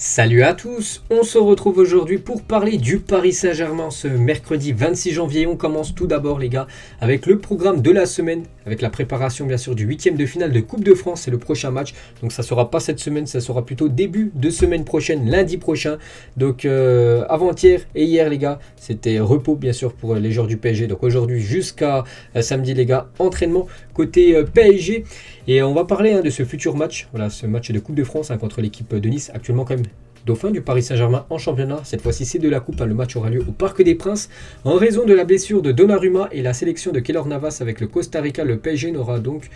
Salut à tous, on se retrouve aujourd'hui pour parler du Paris Saint-Germain ce mercredi 26 janvier. On commence tout d'abord les gars avec le programme de la semaine, avec la préparation bien sûr du 8e de finale de Coupe de France, c'est le prochain match. Donc ça sera pas cette semaine, ça sera plutôt début de semaine prochaine, lundi prochain. Donc avant-hier et hier les gars, c'était repos bien sûr pour les joueurs du PSG. Donc aujourd'hui jusqu'à samedi les gars, entraînement côté PSG. Et on va parler de ce futur match, voilà, ce match de Coupe de France contre l'équipe de Nice, actuellement quand même dauphin du Paris Saint-Germain en championnat. Cette fois-ci c'est de la coupe, le match aura lieu au Parc des Princes. En raison de la blessure de Donnarumma et la sélection de Keylor Navas avec le Costa Rica, le PSG n'aura donc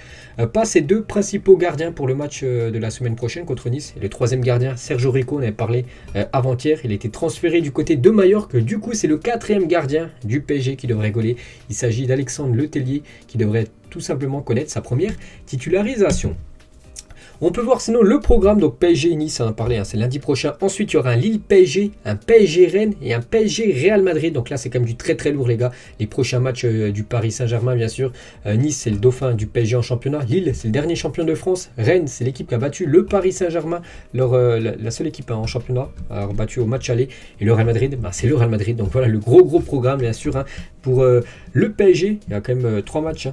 pas ses deux principaux gardiens pour le match de la semaine prochaine contre Nice. Et le troisième gardien, Sergio Rico, on avait parlé avant-hier, il a été transféré du côté de Majorque. Du coup c'est le quatrième gardien du PSG qui devrait gauler. Il s'agit d'Alexandre Letellier qui devrait tout simplement connaître sa première titularisation. On peut voir sinon le programme, donc PSG Nice, on en a parlé, c'est lundi prochain. Ensuite, il y aura un Lille PSG, un PSG Rennes et un PSG Real Madrid. Donc là, c'est quand même du très très lourd, les gars. Les prochains matchs du Paris Saint-Germain, bien sûr. Nice, c'est le dauphin du PSG en championnat. Lille, c'est le dernier champion de France. Rennes, c'est l'équipe qui a battu le Paris Saint-Germain, la seule équipe en championnat, a battu au match aller. Et le Real Madrid, c'est le Real Madrid. Donc voilà, le gros programme, bien sûr, pour le PSG. Il y a quand même 3 matchs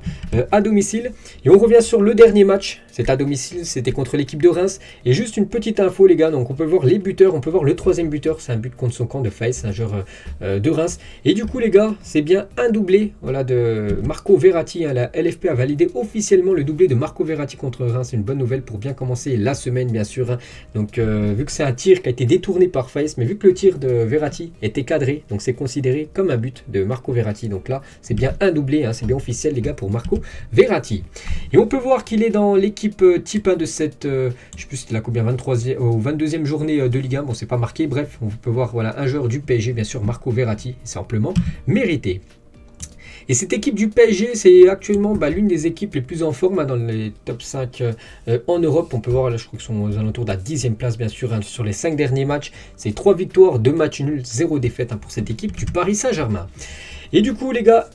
à domicile. Et on revient sur le dernier match. C'est à domicile, c'était contre l'équipe de Reims. Et juste une petite info les gars, donc on peut voir les buteurs, on peut voir le troisième buteur, c'est un but contre son camp de Faïs, un joueur de Reims. Et du coup les gars, c'est bien un doublé voilà, de Marco Verratti. La LFP a validé officiellement le doublé de Marco Verratti contre Reims. C'est une bonne nouvelle pour bien commencer la semaine bien sûr. Donc vu que c'est un tir qui a été détourné par Faïs, mais vu que le tir de Verratti était cadré, donc c'est considéré comme un but de Marco Verratti. Donc là, c'est bien un doublé, c'est bien officiel les gars pour Marco Verratti. Et on peut voir qu'il est dans l'équipe type 1 de cette, je sais plus si c'était la combien, 23e ou 22e journée de Ligue 1, bon c'est pas marqué, bref, on peut voir voilà, un joueur du PSG, bien sûr Marco Verratti, c'est amplement mérité. Et cette équipe du PSG, c'est actuellement l'une des équipes les plus en forme dans les top 5 en Europe. On peut voir, là, je crois qu'ils sont aux alentours de la 10e place, bien sûr, sur les 5 derniers matchs. C'est 3 victoires, 2 matchs nuls, 0 défaite pour cette équipe du Paris Saint-Germain. Et du coup les gars,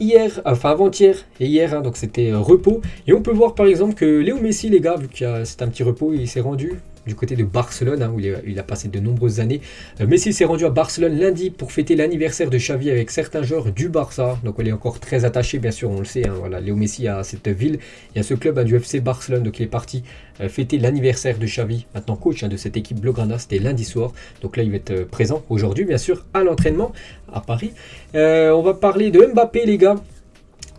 avant-hier et hier, donc c'était repos. Et on peut voir par exemple que Léo Messi les gars, vu que c'est un petit repos, il s'est rendu du côté de Barcelone, où il a passé de nombreuses années. Messi s'est rendu à Barcelone lundi pour fêter l'anniversaire de Xavi avec certains joueurs du Barça. Donc il est encore très attaché, bien sûr, on le sait. Voilà, Léo Messi à cette ville et à ce club du FC Barcelone. Donc il est parti fêter l'anniversaire de Xavi, maintenant coach de cette équipe Blaugrana. C'était lundi soir. Donc là, il va être présent aujourd'hui, bien sûr, à l'entraînement à Paris. On va parler de Mbappé, les gars.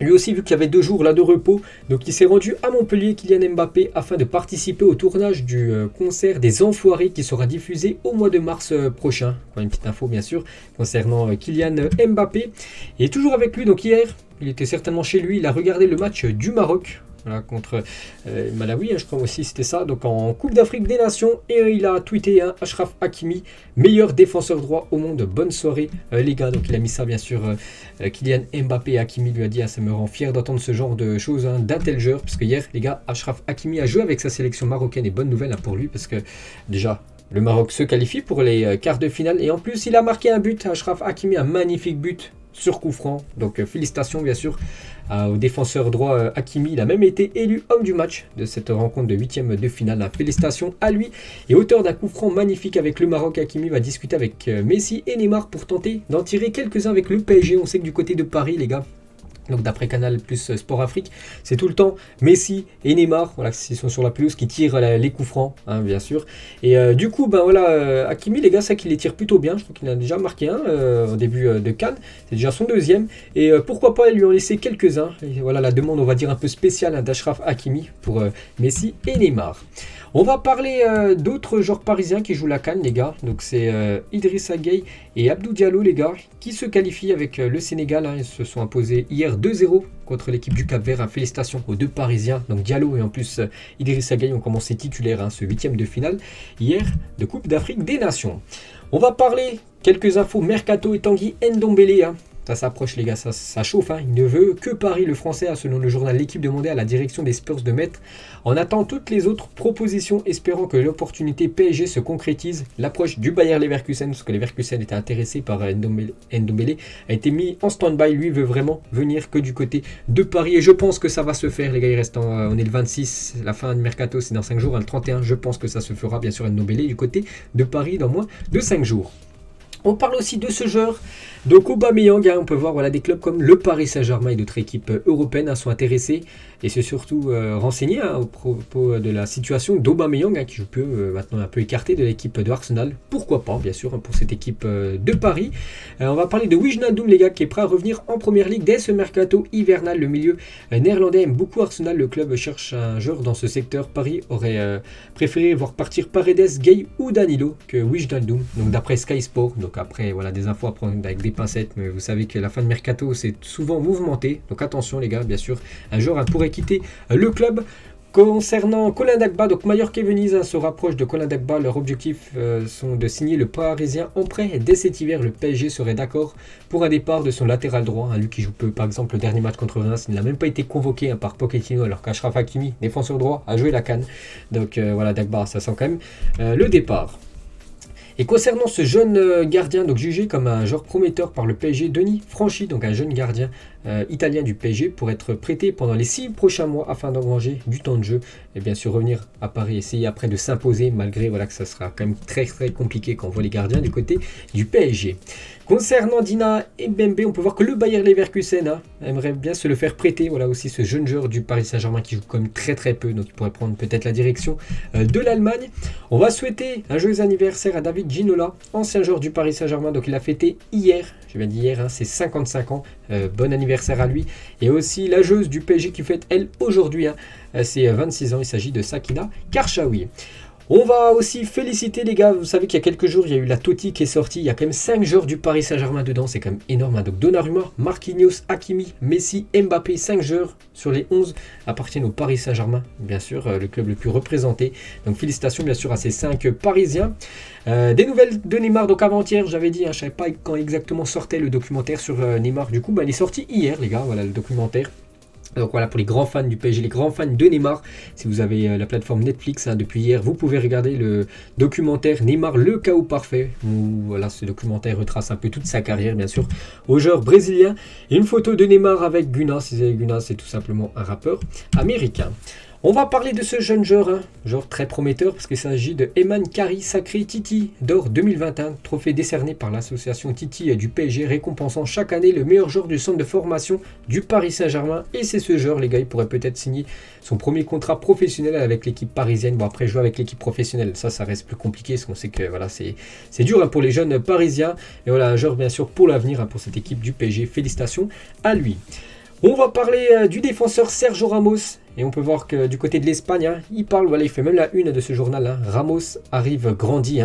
Lui aussi, vu qu'il y avait 2 jours là de repos, donc il s'est rendu à Montpellier, Kylian Mbappé, afin de participer au tournage du concert des Enfoirés qui sera diffusé au mois de mars prochain. Une petite info bien sûr concernant Kylian Mbappé. Et toujours avec lui, donc hier, il était certainement chez lui, il a regardé le match du Maroc. Voilà, contre Malawi, je crois aussi c'était ça, donc en Coupe d'Afrique des Nations, et il a tweeté Achraf Hakimi, meilleur défenseur droit au monde, bonne soirée les gars. Donc il a mis ça bien sûr, Kylian Mbappé. Hakimi lui a dit ça me rend fier d'entendre ce genre de choses d'un tel joueur, parce que hier les gars, Achraf Hakimi a joué avec sa sélection marocaine, et bonne nouvelle pour lui, parce que déjà le Maroc se qualifie pour les quarts de finale, et en plus il a marqué un but. Achraf Hakimi, un magnifique but sur coup franc, donc félicitations bien sûr au défenseur droit Hakimi. Il a même été élu homme du match de cette rencontre de 8e de finale. Félicitations à lui. Et auteur d'un coup franc magnifique avec le Maroc, Hakimi va discuter avec Messi et Neymar pour tenter d'en tirer quelques-uns avec le PSG. On sait que du côté de Paris les gars, donc d'après Canal plus Sport Afrique, c'est tout le temps Messi et Neymar, voilà, qui sont sur la pelouse, qui tirent les coups francs, bien sûr. Et du coup, Hakimi, les gars, c'est qu'il les tire plutôt bien. Je crois qu'il en a déjà marqué un au début de Cannes. C'est déjà son deuxième. Et pourquoi pas lui en laisser quelques-uns. Et voilà la demande, on va dire, un peu spéciale d'Achraf Hakimi pour Messi et Neymar. On va parler d'autres joueurs parisiens qui jouent la CAN, les gars. Donc c'est Idrissa Gueye et Abdou Diallo, les gars, qui se qualifient avec le Sénégal. Ils se sont imposés hier 2-0 contre l'équipe du Cap-Vert. Félicitations aux 2 Parisiens. Donc Diallo et en plus Idrissa Gueye ont commencé titulaires ce 8e de finale hier de Coupe d'Afrique des Nations. On va parler quelques infos mercato et Tanguy Ndombele. Ça s'approche les gars, ça chauffe. Il ne veut que Paris, le français, selon le journal L'équipe demandait à la direction des Spurs de mettre en attend toutes les autres propositions, espérant que l'opportunité PSG se concrétise. L'approche du Bayer Leverkusen, parce que Leverkusen était intéressé par Ndombele, a été mis en stand-by. Lui veut vraiment venir que du côté de Paris et je pense que ça va se faire les gars. Il reste on est le 26, la fin du mercato c'est dans 5 jours, le 31, je pense que ça se fera bien sûr Ndombele du côté de Paris dans moins de 5 jours. On parle aussi de ce joueur, donc Aubameyang, on peut voir des clubs comme le Paris Saint-Germain et d'autres équipes européennes sont intéressés et c'est surtout renseigné au propos de la situation d'Aubameyang qui peut maintenant un peu écarté de l'équipe de Arsenal. Pourquoi pas bien sûr pour cette équipe de Paris. On va parler de Wijnaldum les gars qui est prêt à revenir en première ligue dès ce mercato hivernal. Le milieu néerlandais aime beaucoup Arsenal, le club cherche un joueur dans ce secteur. Paris aurait préféré voir partir Paredes, Gay ou Danilo que Wijnaldum, donc d'après Sky Sport. Donc après des infos à prendre avec des pincettes, mais vous savez que la fin de mercato c'est souvent mouvementé, donc attention les gars, bien sûr un joueur pourrait quitter le club. Concernant Colin Dagba, donc Mallorca et Venise se rapprochent de Colin Dagba. Leur objectif sont de signer le Parisien en prêt dès cet hiver. Le PSG serait d'accord pour un départ de son latéral droit, lui qui joue peu. Par exemple le dernier match contre Reims, il n'a même pas été convoqué par Pochettino, alors qu'Achraf Hakimi, défenseur droit, a joué la canne. Donc Dagba, ça sent quand même le départ. Et concernant ce jeune gardien, donc jugé comme un joueur prometteur par le PSG, Denis Franchi, donc un jeune gardien italien du PSG, pour être prêté pendant les 6 prochains mois afin d'engranger du temps de jeu et bien sûr revenir à Paris, essayer après de s'imposer malgré que ça sera quand même très très compliqué quand on voit les gardiens du côté du PSG. Concernant Dina Mbembe, on peut voir que le Bayer Leverkusen aimerait bien se le faire prêter. Voilà aussi ce jeune joueur du Paris Saint-Germain qui joue comme très très peu, donc il pourrait prendre peut-être la direction de l'Allemagne. On va souhaiter un joyeux anniversaire à David Ginola, ancien joueur du Paris Saint-Germain, donc il a fêté hier, je viens d'hier, c'est 55 ans, bon anniversaire à lui. Et aussi la joueuse du PSG qui fête elle aujourd'hui, c'est 26 ans, il s'agit de Sakina Karchaoui. On va aussi féliciter les gars, vous savez qu'il y a quelques jours, il y a eu la Totti qui est sortie, il y a quand même 5 joueurs du Paris Saint-Germain dedans, c'est quand même énorme. Donc Donnarumma, Marquinhos, Hakimi, Messi, Mbappé, 5 joueurs sur les 11 appartiennent au Paris Saint-Germain, bien sûr, le club le plus représenté. Donc félicitations bien sûr à ces 5 Parisiens. Des nouvelles de Neymar, donc avant-hier, j'avais dit, je ne savais pas quand exactement sortait le documentaire sur Neymar, du coup il est sorti hier les gars, voilà le documentaire. Donc voilà, pour les grands fans du PSG, les grands fans de Neymar, si vous avez la plateforme Netflix depuis hier, vous pouvez regarder le documentaire Neymar, le chaos parfait, où voilà, ce documentaire retrace un peu toute sa carrière, bien sûr, au joueur brésilien. Et une photo de Neymar avec Gunna, Gunna c'est tout simplement un rappeur américain. On va parler de ce jeune joueur, joueur très prometteur, parce qu'il s'agit de Eman Kari, sacré Titi d'or 2021, trophée décerné par l'association Titi du PSG, récompensant chaque année le meilleur joueur du centre de formation du Paris Saint-Germain. Et c'est ce joueur, les gars, il pourrait peut-être signer son premier contrat professionnel avec l'équipe parisienne. Bon, après, jouer avec l'équipe professionnelle, ça reste plus compliqué, parce qu'on sait que voilà, c'est dur pour les jeunes parisiens. Et voilà, un joueur, bien sûr, pour l'avenir, pour cette équipe du PSG. Félicitations à lui. On va parler du défenseur Sergio Ramos. Et on peut voir que du côté de l'Espagne, il parle, voilà, il fait même la une de ce journal. Ramos arrive grandi.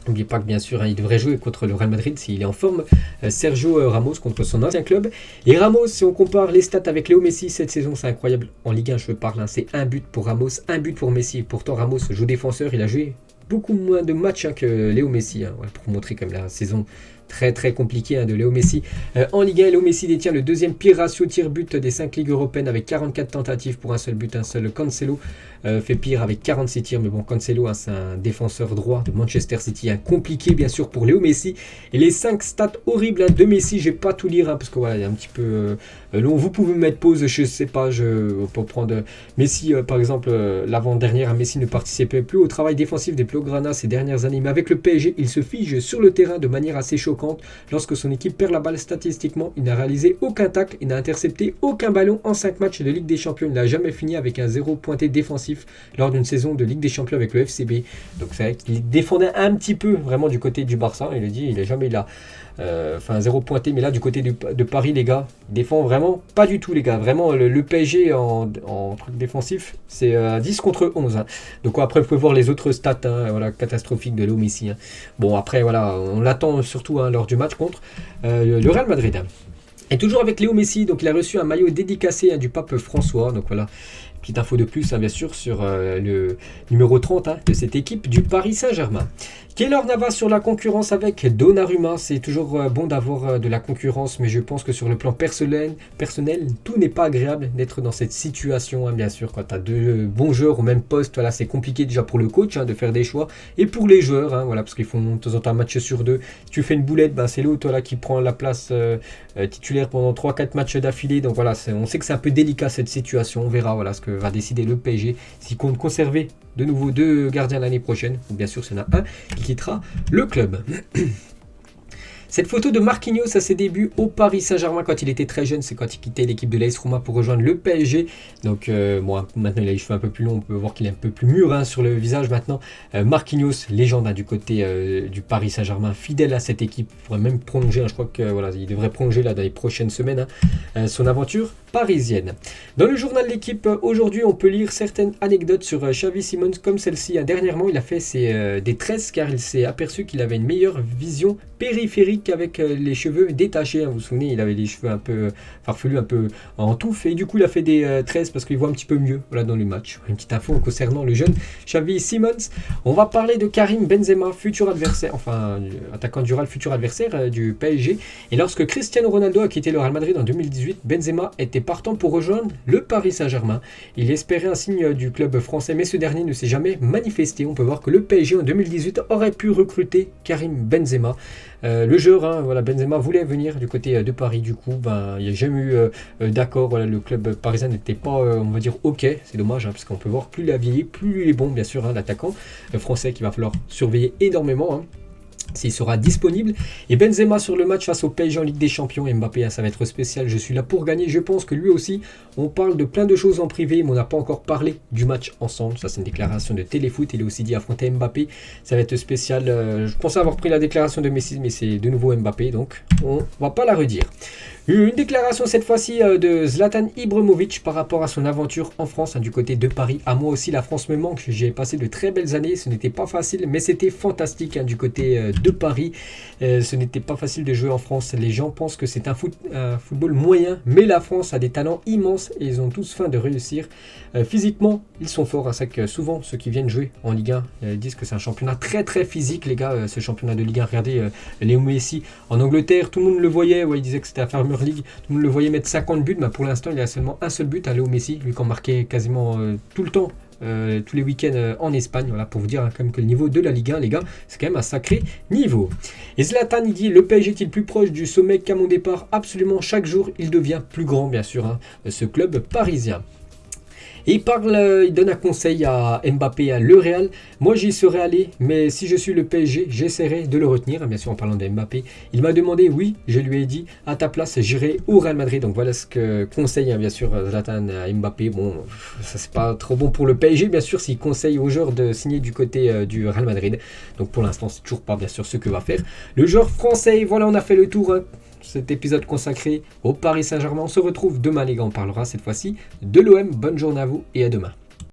N'oubliez pas que bien sûr, il devrait jouer contre le Real Madrid s'il est en forme. Sergio Ramos contre son ancien club. Et Ramos, si on compare les stats avec Léo Messi cette saison, c'est incroyable. En Ligue 1, je parle, c'est un but pour Ramos, un but pour Messi. Pourtant, Ramos joue défenseur, il a joué beaucoup moins de matchs que Léo Messi. Voilà, pour montrer comme la saison très très compliquée de Léo Messi. En Ligue 1, Léo Messi détient le deuxième pire ratio tir-but des 5 ligues européennes avec 44 tentatives pour un seul but, un seul. Cancelo fait pire avec 46 tirs, mais bon, Cancelo, c'est un défenseur droit de Manchester City, compliqué bien sûr pour Léo Messi. Et les 5 stats horribles de Messi, je vais pas tout lire, parce que voilà, il y a un petit peu long. Vous pouvez mettre pause, je sais pas, pour prendre Messi, par exemple, l'avant-dernière, Messi ne participait plus au travail défensif des Blaugrana ces dernières années, mais avec le PSG, il se fige sur le terrain de manière assez choquante. Lorsque son équipe perd la balle, statistiquement, il n'a réalisé aucun tacle, il n'a intercepté aucun ballon en 5 matchs de Ligue des Champions. Il n'a jamais fini avec un 0 pointé défensif lors d'une saison de Ligue des Champions avec le FCB. Donc c'est vrai qu'il défendait un petit peu vraiment du côté du Barça. Il a dit, il n'est jamais là. 0 pointé, mais là du côté de Paris, les gars, il défend vraiment pas du tout, les gars. Vraiment, le PSG en truc défensif, c'est 10 contre 11. Donc après, vous pouvez voir les autres stats voilà, catastrophiques de Léo Messi. Bon, après, voilà, on l'attend surtout lors du match contre le Real Madrid. Et toujours avec Léo Messi, donc il a reçu un maillot dédicacé du pape François. Donc voilà, petite info de plus bien sûr sur le numéro 30 de cette équipe du Paris Saint-Germain. Keylor Navas sur la concurrence avec Donnarumma, c'est toujours bon d'avoir de la concurrence, mais je pense que sur le plan personnel tout n'est pas agréable d'être dans cette situation, hein, bien sûr, quand tu as deux bons joueurs au même poste, voilà, c'est compliqué déjà pour le coach hein, de faire des choix, et pour les joueurs, hein, voilà, parce qu'ils font de temps en temps un match sur deux, si tu fais une boulette, bah, c'est l'autre là, qui prend la place titulaire pendant 3-4 matchs d'affilée, donc voilà, on sait que c'est un peu délicat cette situation, on verra voilà, ce que va décider le PSG, s'il compte conserver de nouveau deux gardiens l'année prochaine, ou bien sûr, s'il y en a un qui quittera le club. Cette photo de Marquinhos à ses débuts au Paris Saint-Germain quand il était très jeune, c'est quand il quittait l'équipe de l'AS Roma pour rejoindre le PSG. Donc bon, maintenant il a les cheveux un peu plus longs, on peut voir qu'il est un peu plus mûr hein, sur le visage maintenant. Marquinhos, légende hein, du côté du Paris Saint-Germain, fidèle à cette équipe, il pourrait même prolonger, hein, je crois que voilà, il devrait prolonger là dans les prochaines semaines hein, son aventure parisienne. Dans le journal de l'équipe, aujourd'hui on peut lire certaines anecdotes sur Xavi Simons comme celle-ci. Hein. Dernièrement il a fait des tresses car il s'est aperçu qu'il avait une meilleure vision périphérique avec les cheveux détachés, hein. Vous vous souvenez, il avait les cheveux un peu farfelus, un peu en touffe, et du coup il a fait des tresses parce qu'il voit un petit peu mieux voilà, dans le match. Une petite info concernant le jeune Xavi Simons. On va parler de Karim Benzema, futur adversaire, enfin attaquant du Real, futur adversaire du PSG. Et lorsque Cristiano Ronaldo a quitté le Real Madrid en 2018, Benzema était partant pour rejoindre le Paris Saint-Germain. Il espérait un signe du club français, mais ce dernier ne s'est jamais manifesté. On peut voir que le PSG en 2018 aurait pu recruter Karim Benzema. Le joueur, hein, voilà, Benzema voulait venir du côté de Paris, du coup, il n'y a jamais eu d'accord, voilà, le club parisien n'était pas, on va dire, ok, c'est dommage, hein, parce qu'on peut voir plus il a vieilli, plus il est bon, bien sûr, hein, l'attaquant français qu'il va falloir surveiller énormément, hein, s'il sera disponible. Et Benzema sur le match face au PSG en Ligue des Champions, Mbappé, hein, ça va être spécial, je suis là pour gagner. Je pense que lui aussi, on parle de plein de choses en privé, mais on n'a pas encore parlé du match ensemble. Ça, c'est une déclaration de Téléfoot. Il est aussi dit affronter Mbappé, ça va être spécial. Je pensais avoir pris la déclaration de Messi, mais c'est de nouveau Mbappé, donc on va pas la redire. Une déclaration cette fois-ci de Zlatan Ibrahimovic par rapport à son aventure en France, hein, du côté de Paris. À moi aussi, la France me manque. J'ai passé de très belles années. Ce n'était pas facile, mais c'était fantastique hein, du côté de Paris. Ce n'était pas facile de jouer en France. Les gens pensent que c'est un football moyen, mais la France a des talents immenses et ils ont tous faim de réussir. Physiquement, ils sont forts. Hein, c'est que souvent, ceux qui viennent jouer en Ligue 1 disent que c'est un championnat très très physique, les gars. Ce championnat de Ligue 1, regardez Léo Messi en Angleterre, tout le monde le voyait. Ouais, il disait que c'était à Farmer League. Tout le monde le voyait mettre 50 buts, mais pour l'instant, il a seulement un seul but à Léo Messi, lui qui en marquait quasiment tout le temps. Tous les week-ends en Espagne, voilà, pour vous dire hein, quand même que le niveau de la Ligue 1, les gars, c'est quand même un sacré niveau. Et Zlatan, il dit, le PSG est-il plus proche du sommet qu'à mon départ? Absolument, chaque jour, il devient plus grand, bien sûr, hein, ce club parisien. Et il donne un conseil à Mbappé, à le Real. Moi, j'y serais allé, mais si je suis le PSG, j'essaierai de le retenir. Bien sûr, en parlant de Mbappé, il m'a demandé, oui, je lui ai dit, à ta place, j'irai au Real Madrid. Donc voilà ce que conseille, hein, bien sûr, Zlatan à Mbappé. Bon, ça c'est pas trop bon pour le PSG, bien sûr, s'il conseille aux joueurs de signer du côté du Real Madrid. Donc pour l'instant, c'est toujours pas, bien sûr, ce que va faire le joueur français. Voilà, on a fait le tour. Hein. Cet épisode consacré au Paris Saint-Germain. On se retrouve demain les gars, on parlera cette fois-ci de l'OM. Bonne journée à vous et à demain.